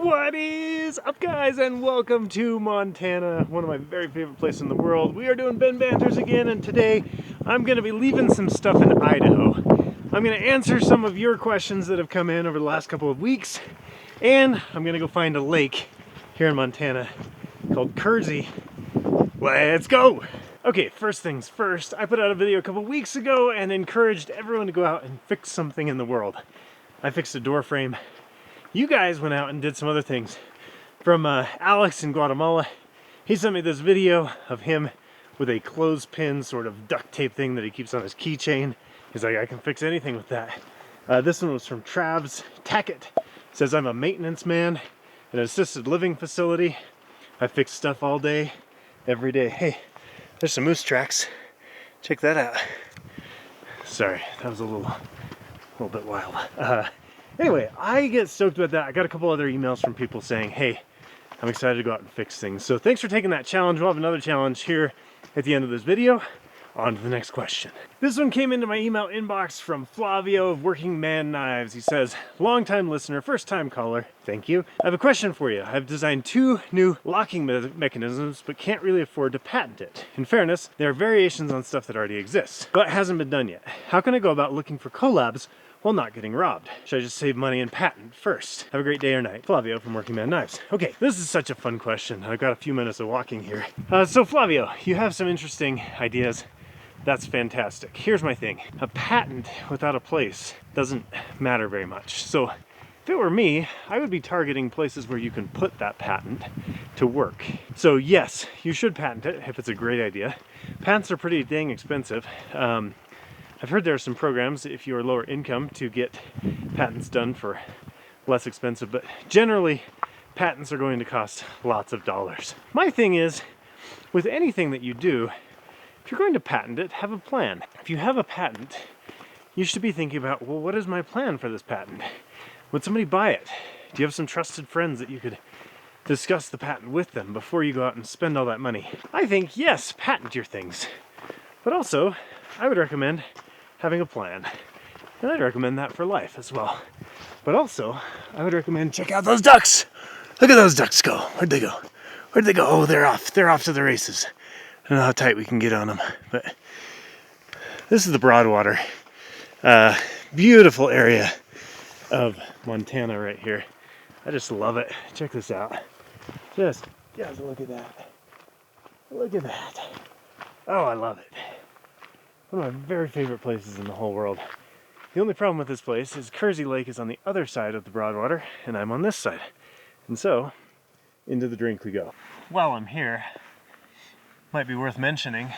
What is up, guys, and welcome to Montana, one of my very favorite places in the world. We are doing Ben Banters again, and today I'm going to be leaving some stuff in Idaho. I'm going to answer some of your questions that have come in over the last couple of weeks, and I'm going to go find a lake here in Montana called Kersey. Let's go! Okay, first things first, I put out a video a couple weeks ago and encouraged everyone to go out and fix something in the world. I fixed a door frame. You guys went out and did some other things. From Alex in Guatemala, he sent me this video of him with a clothespin sort of duct tape thing that he keeps on his keychain. He's like, I can fix anything with that. This one was from Trav's Tackett. Says, I'm a maintenance man in an assisted living facility. I fix stuff all day, every day. Hey, there's some moose tracks. Check that out. Sorry, that was a little bit wild. Anyway, I get stoked about that. I got a couple other emails from people saying, hey, I'm excited to go out and fix things. So thanks for taking that challenge. We'll have another challenge here at the end of this video. On to the next question. This one came into my email inbox from Flavio of Working Man Knives. He says, long-time listener, first-time caller, thank you. I have a question for you. I've designed 2 new locking mechanisms, but can't really afford to patent it. In fairness, there are variations on stuff that already exists, but hasn't been done yet. How can I go about looking for collabs while not getting robbed? Should I just save money and patent first? Have a great day or night. Flavio from Working Man Knives. Okay, this is such a fun question. I've got a few minutes of walking here. So Flavio, you have some interesting ideas. That's fantastic. Here's my thing. A patent without a place doesn't matter very much. So if it were me, I would be targeting places where you can put that patent to work. So yes, you should patent it if it's a great idea. Patents are pretty dang expensive. I've heard there are some programs, if you're lower income, to get patents done for less expensive, but generally patents are going to cost lots of dollars. My thing is, with anything that you do, if you're going to patent it, have a plan. If you have a patent, you should be thinking about, well, what is my plan for this patent? Would somebody buy it? Do you have some trusted friends that you could discuss the patent with them before you go out and spend all that money? I think, yes, patent your things. But also, I would recommend having a plan. And I'd recommend that for life as well. But also, I would recommend check out those ducks. Look at those ducks go. Where'd they go? Where'd they go? Oh, they're off. They're off to the races. I don't know how tight we can get on them, but this is the Broadwater. Beautiful area of Montana right here. I just love it. Check this out. Just look at that. Look at that. Oh, I love it. One of my very favorite places in the whole world. The only problem with this place is Kersey Lake is on the other side of the Broadwater, and I'm on this side. And so, into the drink we go. While I'm here, might be worth mentioning, I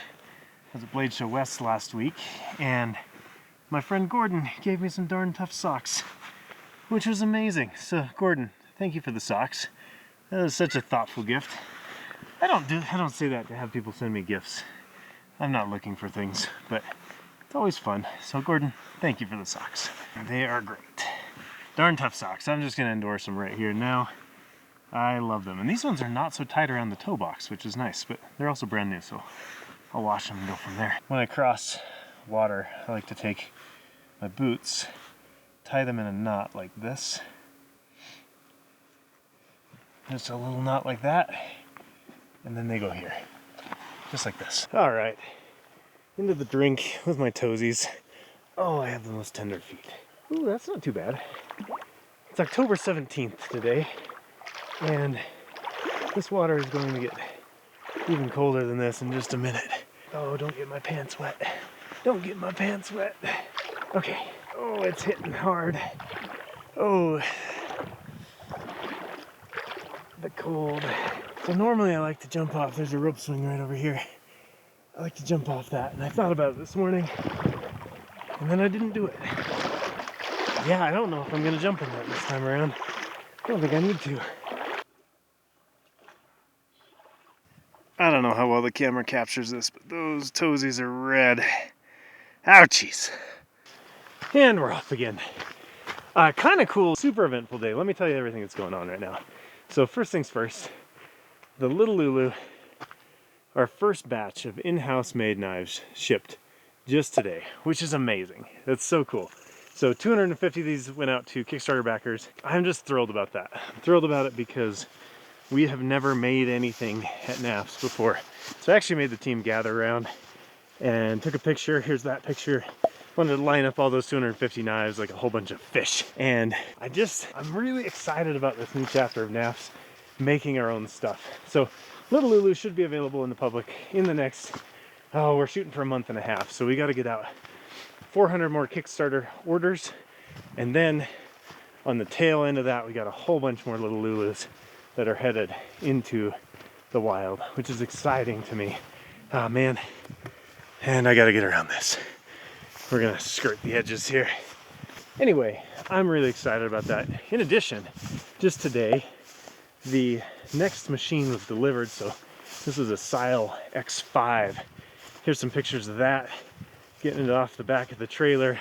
was at Blade Show West last week, and my friend Gordon gave me some darn tough socks, which was amazing. So Gordon, thank you for the socks. That was such a thoughtful gift. I don't say that to have people send me gifts. I'm not looking for things, but it's always fun. So Gordon, thank you for the socks. They are great. Darn tough socks. I'm just gonna endorse them right here now. I love them. And these ones are not so tight around the toe box, which is nice, but they're also brand new, so I'll wash them and go from there. When I cross water, I like to take my boots, tie them in a knot like this. Just a little knot like that, and then they go here, just like this. All right, into the drink with my toesies. Oh, I have the most tender feet. Ooh, that's not too bad. It's October 17th today. And this water is going to get even colder than this in just a minute. Oh, don't get my pants wet. Don't get my pants wet. Okay. Oh, it's hitting hard. Oh, the cold. So normally I like to jump off. There's a rope swing right over here. I like to jump off that. And I thought about it this morning. And then I didn't do it. Yeah, I don't know if I'm going to jump in that this time around. I don't think I need to. I don't know how well the camera captures this, but those toesies are red. Ouchies. And we're off again. Kind of cool, super eventful day. Let me tell you everything that's going on right now. So first things first, the Little Lulu, our first batch of in-house made knives shipped just today, which is amazing. That's so cool. So 250 of these went out to Kickstarter backers. I'm just thrilled about that. I'm thrilled about it because we have never made anything at NAFS before. So I actually made the team gather around and took a picture. Here's that picture. Wanted to line up all those 250 knives like a whole bunch of fish. And I'm really excited about this new chapter of NAFS, making our own stuff. So Little Lulu should be available in the public in the next, we're shooting for a month and a half. So we got to get out 400 more Kickstarter orders. And then on the tail end of that, we got a whole bunch more Little Lulus that are headed into the wild, which is exciting to me. Oh man. And I got to get around this. We're gonna skirt the edges here. Anyway, I'm really excited about that. In addition, just today, the next machine was delivered. So this is a Silex X5. Here's some pictures of that, getting it off the back of the trailer.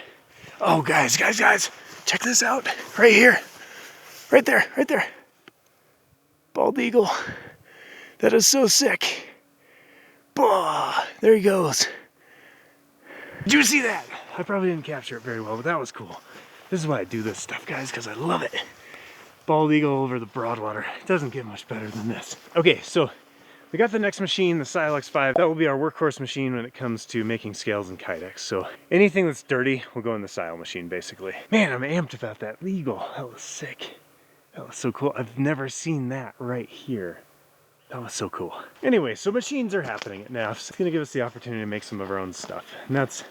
Oh, guys, check this out. Right here, right there. Bald eagle. That is so sick. Bah, there he goes. Did you see that? I probably didn't capture it very well, but that was cool. This is why I do this stuff, guys, because I love it. Bald eagle over the Broadwater. It doesn't get much better than this. Okay, so we got the next machine, the Silex 5. That will be our workhorse machine when it comes to making scales and kydex. So anything that's dirty will go in the Silex machine, basically. Man, I'm amped about that eagle. That was sick. That was so cool. I've never seen that right here. That was so cool. Anyway, so machines are happening at NAFS. It's gonna give us the opportunity to make some of our own stuff. And that's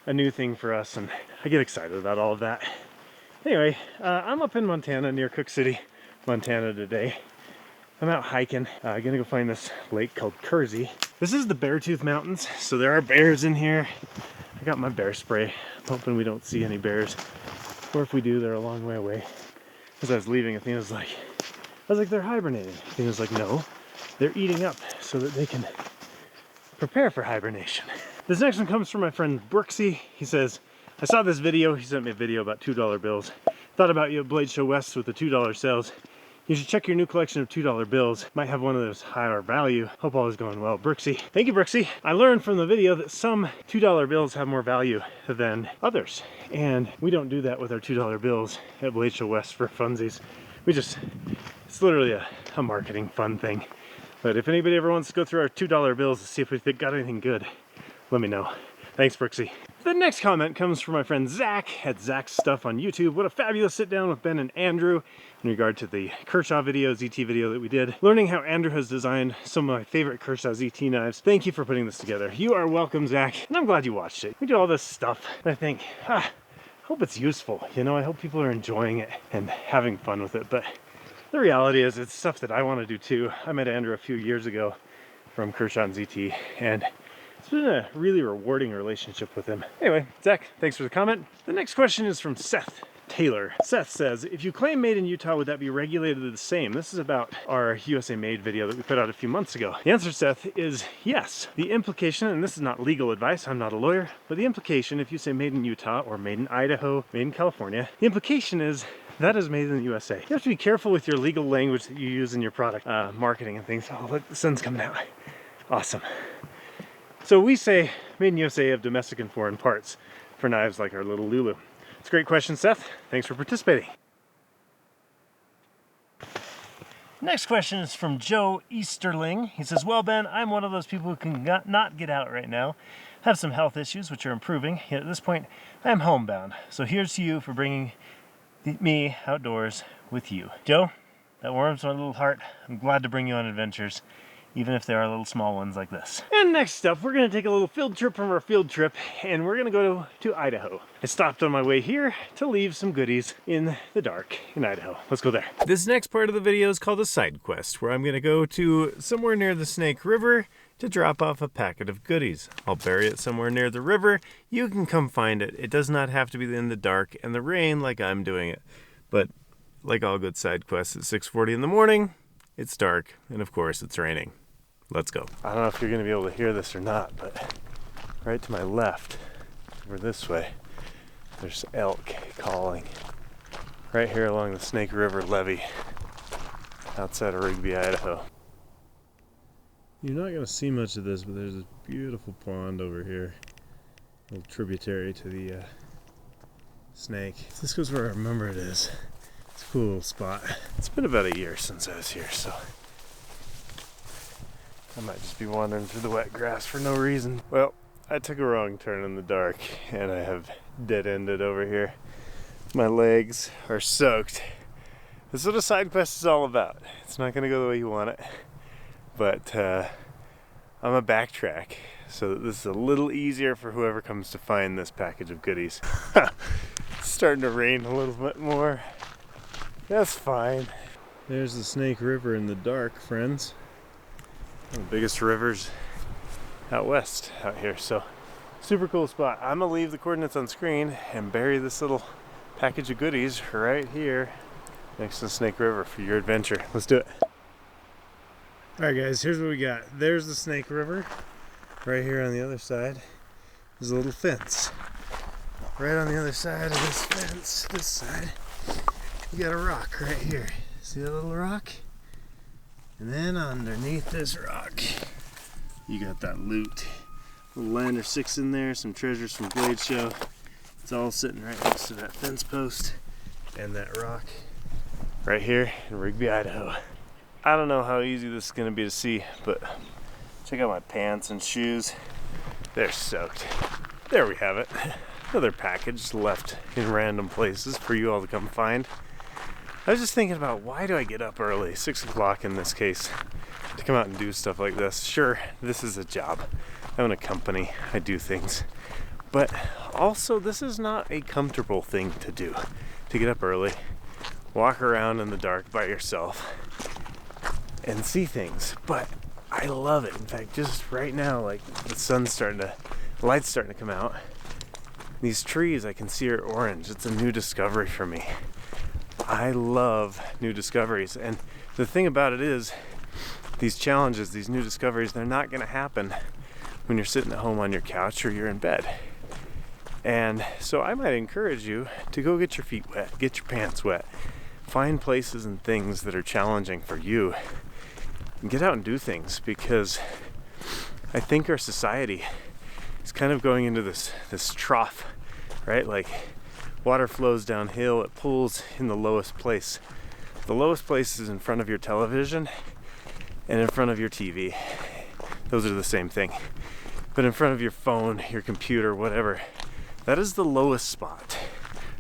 a new thing for us, and I get excited about all of that. Anyway, I'm up in Montana, near Cook City, Montana today. I'm out hiking. I'm gonna go find this lake called Kersey. This is the Beartooth Mountains, so there are bears in here. I got my bear spray. I'm hoping we don't see any bears. Or if we do, they're a long way away. As I was leaving, Athena was like, they're hibernating. Athena's like, no, they're eating up so that they can prepare for hibernation. This next one comes from my friend Brooksy. He says, I saw this video. He sent me a video about $2 bills. Thought about you at Blade Show West with the $2 sales. You should check your new collection of $2 bills. Might have one of those higher value. Hope all is going well, Brooksy. Thank you, Brooksy. I learned from the video that some $2 bills have more value than others. And we don't do that with our $2 bills at Blade Show West for funsies. It's literally a marketing fun thing. But if anybody ever wants to go through our $2 bills to see if we got anything good, let me know. Thanks, Brooksy. The next comment comes from my friend Zach at Zach's Stuff on YouTube. What a fabulous sit down with Ben and Andrew in regard to the Kershaw video, ZT video that we did. Learning how Andrew has designed some of my favorite Kershaw ZT knives. Thank you for putting this together. You are welcome, Zach. And I'm glad you watched it. We do all this stuff. And I think, I hope it's useful. You know, I hope people are enjoying it and having fun with it. But the reality is it's stuff that I want to do too. I met Andrew a few years ago from Kershaw and ZT, and it's been a really rewarding relationship with him. Anyway, Zach, thanks for the comment. The next question is from Seth Taylor. Seth says, if you claim made in Utah, would that be regulated the same? This is about our USA Made video that we put out a few months ago. The answer, Seth, is yes. The implication, and this is not legal advice, I'm not a lawyer, but the implication, if you say made in Utah or made in Idaho, made in California, the implication is that is made in the USA. You have to be careful with your legal language that you use in your product marketing and things. Oh, look, the sun's coming out. Awesome. So we say made in USA of domestic and foreign parts for knives like our Little Lulu. It's a great question, Seth. Thanks for participating. Next question is from Joe Easterling. He says, well, Ben, I'm one of those people who can not get out right now. Have some health issues, which are improving. Yet at this point, I am homebound. So here's to you for bringing me outdoors with you. Joe, that warms my little heart. I'm glad to bring you on adventures, even if they are little small ones like this. And next up, we're gonna take a little field trip from our field trip, and we're gonna go to Idaho. I stopped on my way here to leave some goodies in the dark in Idaho. Let's go there. This next part of the video is called a side quest, where I'm gonna go to somewhere near the Snake River to drop off a packet of goodies. I'll bury it somewhere near the river. You can come find it. It does not have to be in the dark and the rain like I'm doing it. But like all good side quests, at 6:40 in the morning, it's dark, and of course it's raining. Let's go. I don't know if you're gonna be able to hear this or not, but right to my left, over this way, there's elk calling. Right here along the Snake River levee, outside of Rigby, Idaho. You're not going to see much of this, but there's this beautiful pond over here, a little tributary to the snake. This goes where I remember it is. It's a cool little spot. It's been about a year since I was here, so I might just be wandering through the wet grass for no reason. Well, I took a wrong turn in the dark and I have dead-ended over here. My legs are soaked. This is what a side quest is all about. It's not gonna go the way you want it, but I'm a backtrack so that this is a little easier for whoever comes to find this package of goodies. It's starting to rain a little bit more. That's fine. There's the Snake River in the dark, friends. One of the biggest rivers out west out here, so super cool spot. I'm gonna leave the coordinates on screen and bury this little package of goodies right here next to the Snake River for your adventure. Let's do it. Alright guys, here's what we got. There's the Snake River. Right here on the other side there's a little fence. Right on the other side of this fence, this side, you got a rock right here. See that little rock? And then underneath this rock, you got that loot. A little Lander 6 in there, some treasures from Glade Show. It's all sitting right next to that fence post and that rock right here in Rigby, Idaho. I don't know how easy this is gonna be to see, but check out my pants and shoes. They're soaked. There we have it. Another package left in random places for you all to come find. I was just thinking about, why do I get up early, 6 o'clock in this case, to come out and do stuff like this? Sure, this is a job. I own a company, I do things. But also, this is not a comfortable thing to do. To get up early, walk around in the dark by yourself, and see things. But I love it. In fact, just right now, like the light's starting to come out. These trees I can see are orange. It's a new discovery for me. I love new discoveries, and the thing about it is, these challenges, these new discoveries, they're not going to happen when you're sitting at home on your couch or you're in bed. And so I might encourage you to go get your feet wet, get your pants wet, find places and things that are challenging for you, and get out and do things, because I think our society is kind of going into this trough, right? Like, water flows downhill, it pools in the lowest place. The lowest place is in front of your television and in front of your TV. Those are the same thing. But in front of your phone, your computer, whatever, that is the lowest spot,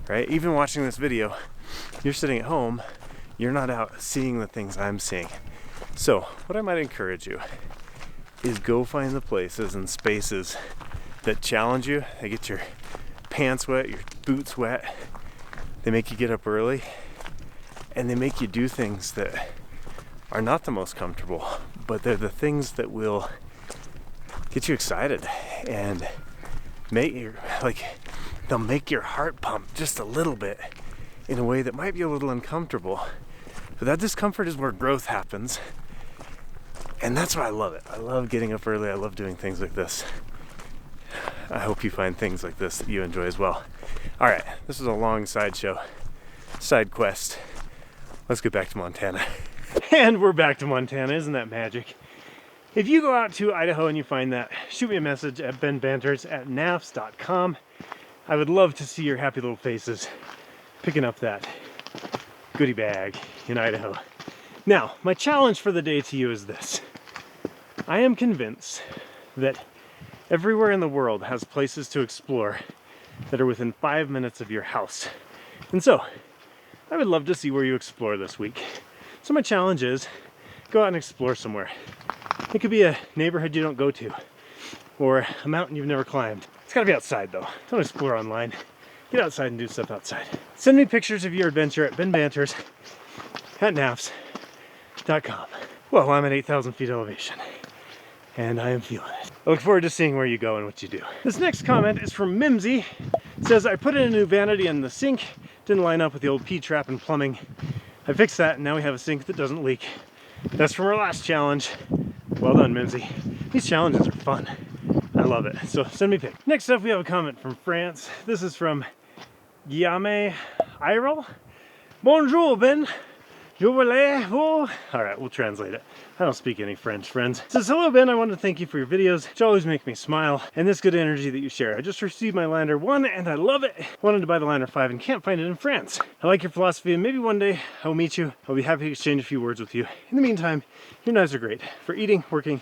right? Even watching this video, you're sitting at home, you're not out seeing the things I'm seeing. So what I might encourage you is go find the places and spaces that challenge you. They get your pants wet, your boots wet, they make you get up early, and they make you do things that are not the most comfortable, but they're the things that will get you excited and they'll make your heart pump just a little bit in a way that might be a little uncomfortable. But that discomfort is where growth happens, and that's why I love it. I love getting up early, I love doing things like this. I hope you find things like this that you enjoy as well. All right, this was a long side quest. Let's get back to Montana. And we're back to Montana, isn't that magic? If you go out to Idaho and you find that, shoot me a message at benbanters@nafs.com. I would love to see your happy little faces picking up that goodie bag in Idaho. Now, my challenge for the day to you is this. I am convinced that everywhere in the world has places to explore that are within 5 minutes of your house. And so, I would love to see where you explore this week. So my challenge is, go out and explore somewhere. It could be a neighborhood you don't go to, or a mountain you've never climbed. It's gotta be outside though. Don't explore online. Get outside and do stuff outside. Send me pictures of your adventure at benbanters@nafs.com. Well, I'm at 8,000 feet elevation, and I am feeling it. I look forward to seeing where you go and what you do. This next comment is from Mimsy. It says, I put in a new vanity in the sink, didn't line up with the old P-trap and plumbing. I fixed that, and now we have a sink that doesn't leak. That's from our last challenge. Well done, Mimsy. These challenges are fun. I love it. So send me pics. Next up, we have a comment from France. This is from Guillaume Irel. Bonjour, Ben. Alright, we'll translate it. I don't speak any French, friends. It says, hello Ben, I wanted to thank you for your videos, which always make me smile, and this good energy that you share. I just received my Lander 1 and I love it. Wanted to buy the Lander 5 and can't find it in France. I like your philosophy and maybe one day I'll meet you. I'll be happy to exchange a few words with you. In the meantime, your knives are great for eating, working,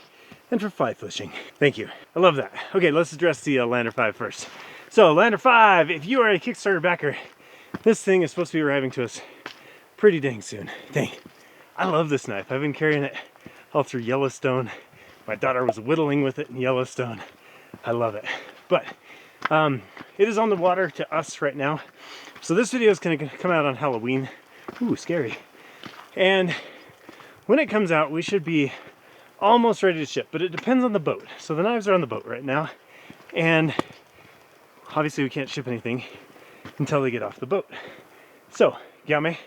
and for fly fishing. Thank you. I love that. Okay, let's address the Lander 5 first. So, Lander 5, if you are a Kickstarter backer, this thing is supposed to be arriving to us pretty dang soon. Dang. I love this knife. I've been carrying it all through Yellowstone. My daughter was whittling with it in Yellowstone. I love it. But it is on the water to us right now. So this video is going to come out on Halloween. Ooh, scary. And when it comes out, we should be almost ready to ship, but it depends on the boat. So the knives are on the boat right now. And obviously we can't ship anything until they get off the boat. So, Yame,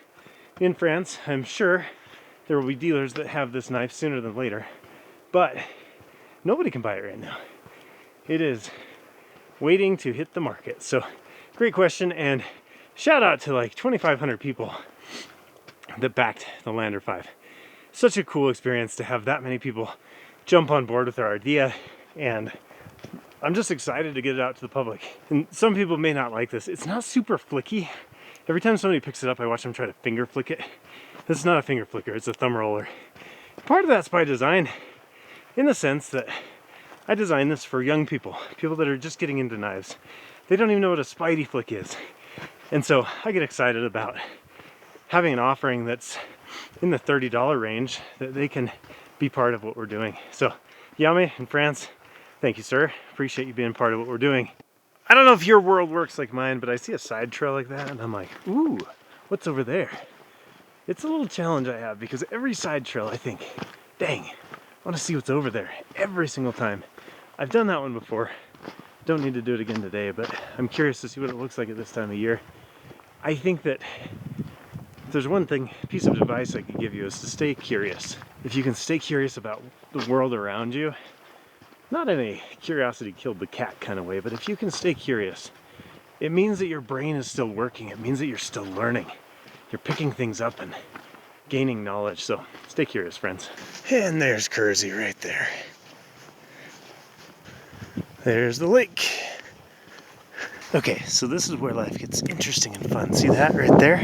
in France, I'm sure there will be dealers that have this knife sooner than later, but nobody can buy it right now. It is waiting to hit the market. So, great question, and shout out to like 2,500 people that backed the Lander 5. Such a cool experience to have that many people jump on board with our idea, and I'm just excited to get it out to the public. And some people may not like this. It's not super flicky. Every time somebody picks it up, I watch them try to finger flick it. This is not a finger flicker, it's a thumb roller. Part of that's by design, in the sense that I designed this for young people, people that are just getting into knives. They don't even know what a spidey flick is. And so I get excited about having an offering that's in the $30 range, that they can be part of what we're doing. So, Yame in France, thank you, sir. Appreciate you being part of what we're doing. I don't know if your world works like mine, but I see a side trail like that and I'm like, ooh, what's over there? It's a little challenge I have, because every side trail I think, dang, I want to see what's over there every single time. I've done that one before. Don't need to do it again today, but I'm curious to see what it looks like at this time of year. I think that if there's one piece of advice I could give you, is to stay curious. If you can stay curious about the world around you, not in a curiosity killed the cat kind of way, but if you can stay curious, it means that your brain is still working. It means that you're still learning. You're picking things up and gaining knowledge. So stay curious, friends. And there's Kersey right there. There's the lake. Okay, so this is where life gets interesting and fun. See that right there?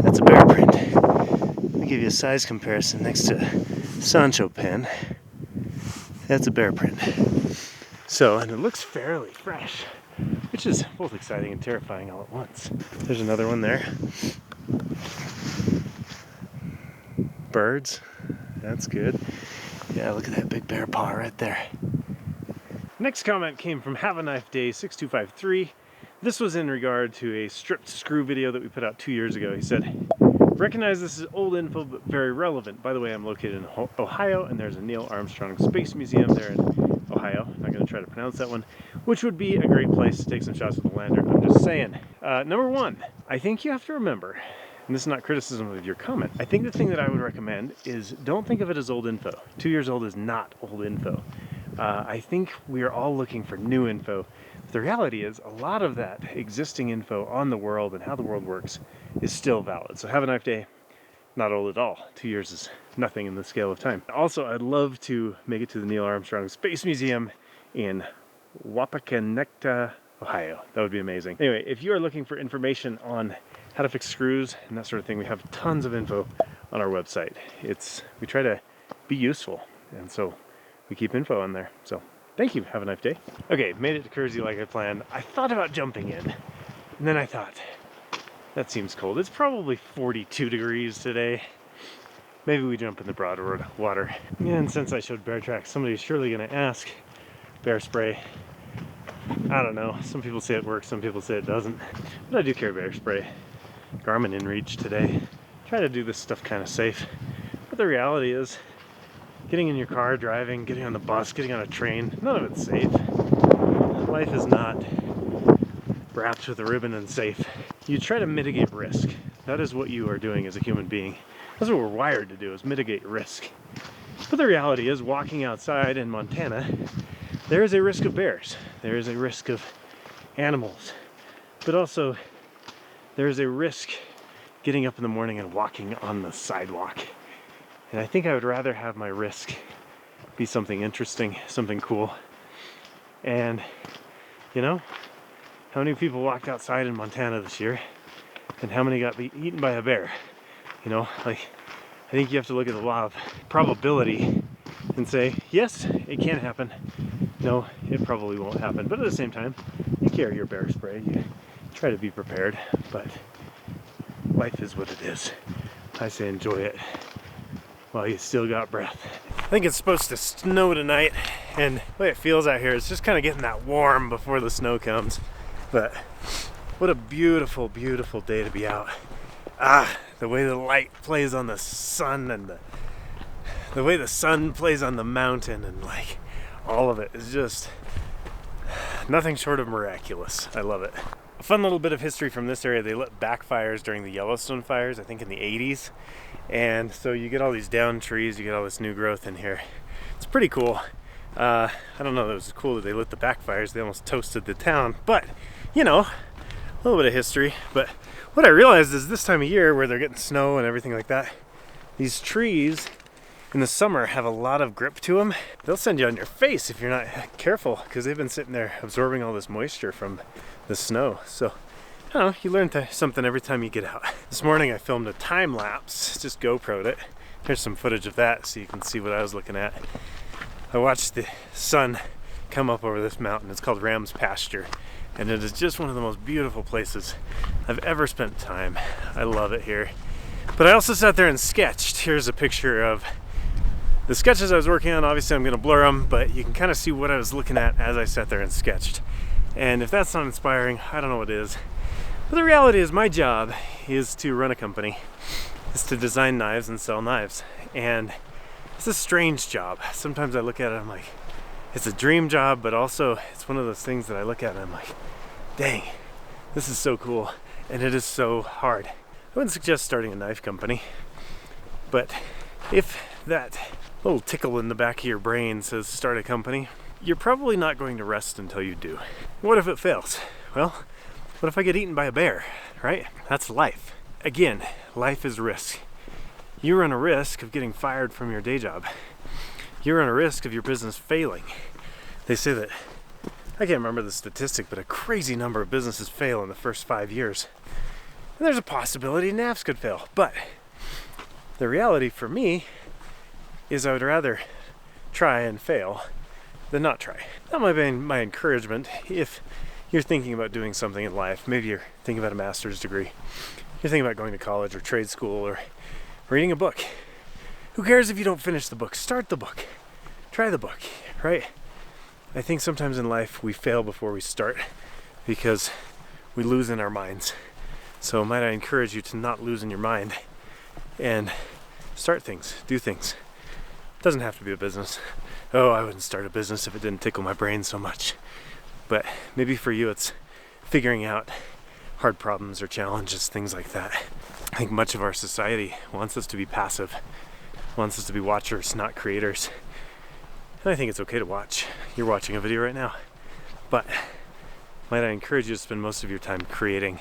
That's a bear print. Let me give you a size comparison next to Sancho pen. That's a bear print. So, and it looks fairly fresh, which is both exciting and terrifying all at once. There's another one there. Birds. That's good. Yeah, look at that big bear paw right there. Next comment came from Have a Knife Day 6253. This was in regard to a stripped screw video that we put out 2 years ago. He said, recognize this is old info but very relevant. By the way, I'm located in Ohio, and there's a Neil Armstrong Space Museum there in Ohio. I'm not going to try to pronounce that one, which would be a great place to take some shots with the Lander. I'm just saying. Number one, I think you have to remember, and this is not criticism of your comment, I think the thing that I would recommend is don't think of it as old info. 2 years old is not old info. I think we are all looking for new info. The reality is a lot of that existing info on the world and how the world works is still valid. So Have a Knife Day, not old at all. 2 years is nothing in the scale of time. Also, I'd love to make it to the Neil Armstrong Space Museum in Wapakoneta, Ohio. That would be amazing. Anyway, if you are looking for information on how to fix screws and that sort of thing, we have tons of info on our website. We try to be useful, and so we keep info on there. So thank you. Have a nice day. Okay, made it to Kersey like I planned. I thought about jumping in, and then I thought, that seems cold. It's probably 42 degrees today. Maybe we jump in the broad water. And since I showed bear tracks, somebody's surely gonna ask, bear spray. I don't know, some people say it works, some people say it doesn't. But I do carry bear spray. Garmin InReach today. Try to do this stuff kind of safe. But the reality is, getting in your car, driving, getting on the bus, getting on a train, none of it's safe. Life is not wrapped with a ribbon and safe. You try to mitigate risk. That is what you are doing as a human being. That's what we're wired to do, is mitigate risk. But the reality is, walking outside in Montana, there is a risk of bears. There is a risk of animals. But also, there is a risk getting up in the morning and walking on the sidewalk. And I think I would rather have my risk be something interesting, something cool. And, you know, how many people walked outside in Montana this year? And how many got eaten by a bear? You know, like, I think you have to look at the law of probability and say, yes, it can happen. No, it probably won't happen. But at the same time, you carry your bear spray. You try to be prepared. But life is what it is. I say enjoy it while you still got breath. I think it's supposed to snow tonight, and the way it feels out here, it's just kind of getting that warm before the snow comes. But what a beautiful, beautiful day to be out. The way the light plays on the sun, and the way the sun plays on the mountain, and like all of it is just nothing short of miraculous. I love it. A fun little bit of history from this area: they lit backfires during the Yellowstone fires, I think in the 80s. And so you get all these downed trees, you get all this new growth in here. It's pretty cool. I don't know, it was cool that they lit the backfires. They almost toasted the town, but you know, a little bit of history. But what I realized is this time of year where they're getting snow and everything like that, these trees in the summer have a lot of grip to them. They'll send you on your face if you're not careful, because they've been sitting there absorbing all this moisture from the snow. So I don't know, you learn something every time you get out. This morning I filmed a time lapse, just GoPro'd it. Here's some footage of that so you can see what I was looking at. I watched the sun come up over this mountain. It's called Ram's Pasture, and it is just one of the most beautiful places I've ever spent time. I love it here. But I also sat there and sketched. Here's a picture of the sketches I was working on. Obviously I'm going to blur them, but you can kind of see what I was looking at as I sat there and sketched. And if that's not inspiring, I don't know what is. But the reality is my job is to run a company, is to design knives and sell knives. And it's a strange job. Sometimes I look at it, I'm like, it's a dream job, but also it's one of those things that I look at and I'm like, dang, this is so cool. And it is so hard. I wouldn't suggest starting a knife company, but if that little tickle in the back of your brain says start a company, you're probably not going to rest until you do. What if it fails? Well, what if I get eaten by a bear, right? That's life. Again, life is risk. You run a risk of getting fired from your day job. You run a risk of your business failing. They say that, I can't remember the statistic, but a crazy number of businesses fail in the first 5 years. And there's a possibility NAFs could fail. But the reality for me is I would rather try and fail than not try. That might be my encouragement if you're thinking about doing something in life. Maybe you're thinking about a master's degree. You're thinking about going to college or trade school or reading a book. Who cares if you don't finish the book? Start the book. Try the book, right? I think sometimes in life we fail before we start because we lose in our minds. So might I encourage you to not lose in your mind and start things, do things. It doesn't have to be a business. Oh, I wouldn't start a business if it didn't tickle my brain so much. But maybe for you it's figuring out hard problems or challenges, things like that. I think much of our society wants us to be passive, wants us to be watchers, not creators. And I think it's okay to watch. You're watching a video right now. But might I encourage you to spend most of your time creating,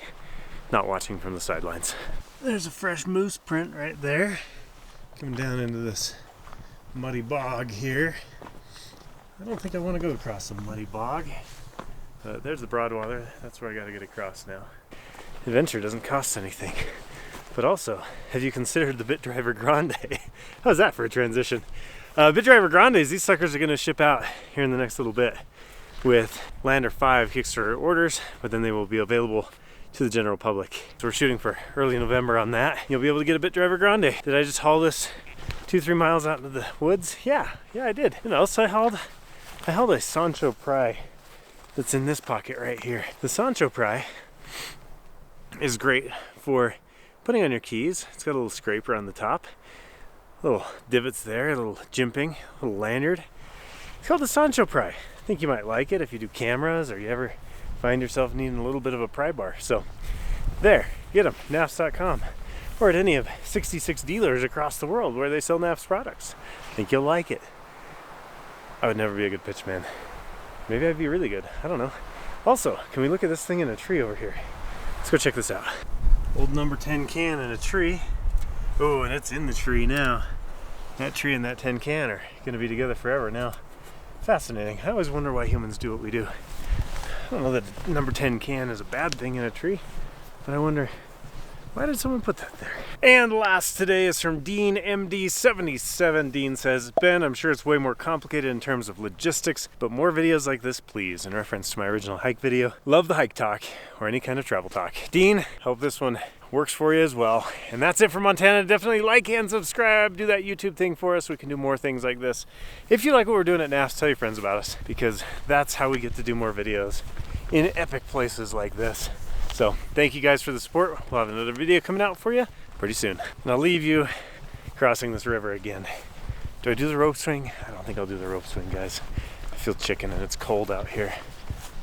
not watching from the sidelines. There's a fresh moose print right there. Coming down into this muddy bog here. I don't think I want to go across the muddy bog. There's the Broadwater. That's where I got to get across now. Adventure doesn't cost anything. But also, have you considered the BitDriver Grande? How's that for a transition? BitDriver Grandes, these suckers are going to ship out here in the next little bit with Lander 5 Kickstarter orders, but then they will be available to the general public. So we're shooting for early November on that. You'll be able to get a BitDriver Grande. Did I just haul this 2-3 miles out into the woods? Yeah, I did. You know, else I hauled a Sancho Pry that's in this pocket right here. The Sancho Pry is great for putting on your keys. It's got a little scraper on the top, little divots there, a little jimping, a little lanyard. It's called the Sancho Pry. I think you might like it if you do cameras or you ever find yourself needing a little bit of a pry bar. So there, get them, nafs.com, or at any of 66 dealers across the world where they sell NAFS products. I think you'll like it. I would never be a good pitchman. Maybe I'd be really good. I don't know. Also, can we look at this thing in a tree over here? Let's go check this out. Old number 10 can in a tree. Oh, and it's in the tree now. That tree and that 10 can are gonna be together forever now. Fascinating. I always wonder why humans do what we do. I don't know that number 10 can is a bad thing in a tree, but I wonder, why did someone put that there? And last today is from Dean MD77. Dean says, Ben, I'm sure it's way more complicated in terms of logistics, but more videos like this, please, in reference to my original hike video. Love the hike talk, or any kind of travel talk. Dean, hope this one works for you as well. And that's it for Montana. Definitely like and subscribe. Do that YouTube thing for us. We can do more things like this. If you like what we're doing at NAS, tell your friends about us, because that's how we get to do more videos in epic places like this. So thank you guys for the support. We'll have another video coming out for you pretty soon. And I'll leave you crossing this river again. Do I do the rope swing? I don't think I'll do the rope swing, guys. I feel chicken and it's cold out here.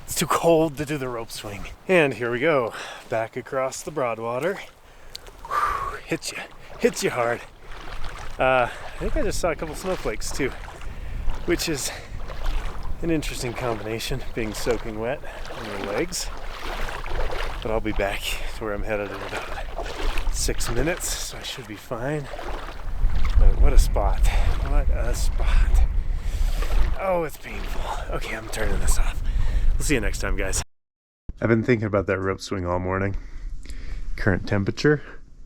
It's too cold to do the rope swing. And here we go, back across the Broadwater. Whew, hits you hard. I think I just saw a couple snowflakes too, which is an interesting combination, being soaking wet on your legs. But I'll be back to where I'm headed in about 6 minutes, so I should be fine. But what a spot, what a spot. Oh, it's painful. Okay, I'm turning this off. We'll see you next time, guys. I've been thinking about that rope swing all morning. Current temperature,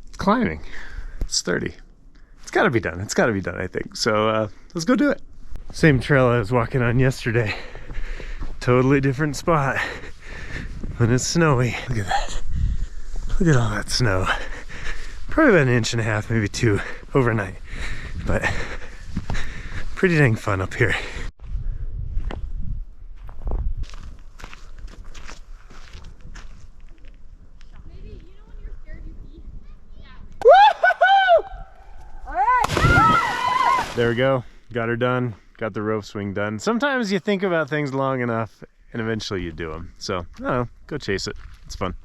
it's climbing. It's 30. It's gotta be done. It's gotta be done, I think. So let's go do it. Same trail I was walking on yesterday. Totally different spot. When it's snowy. Look at that. Look at all that snow. Probably about 1.5 inches, maybe 2 overnight. But pretty dang fun up here. There we go. Got her done. Got the rope swing done. Sometimes you think about things long enough and eventually you do them. So, I don't know, go chase it. It's fun.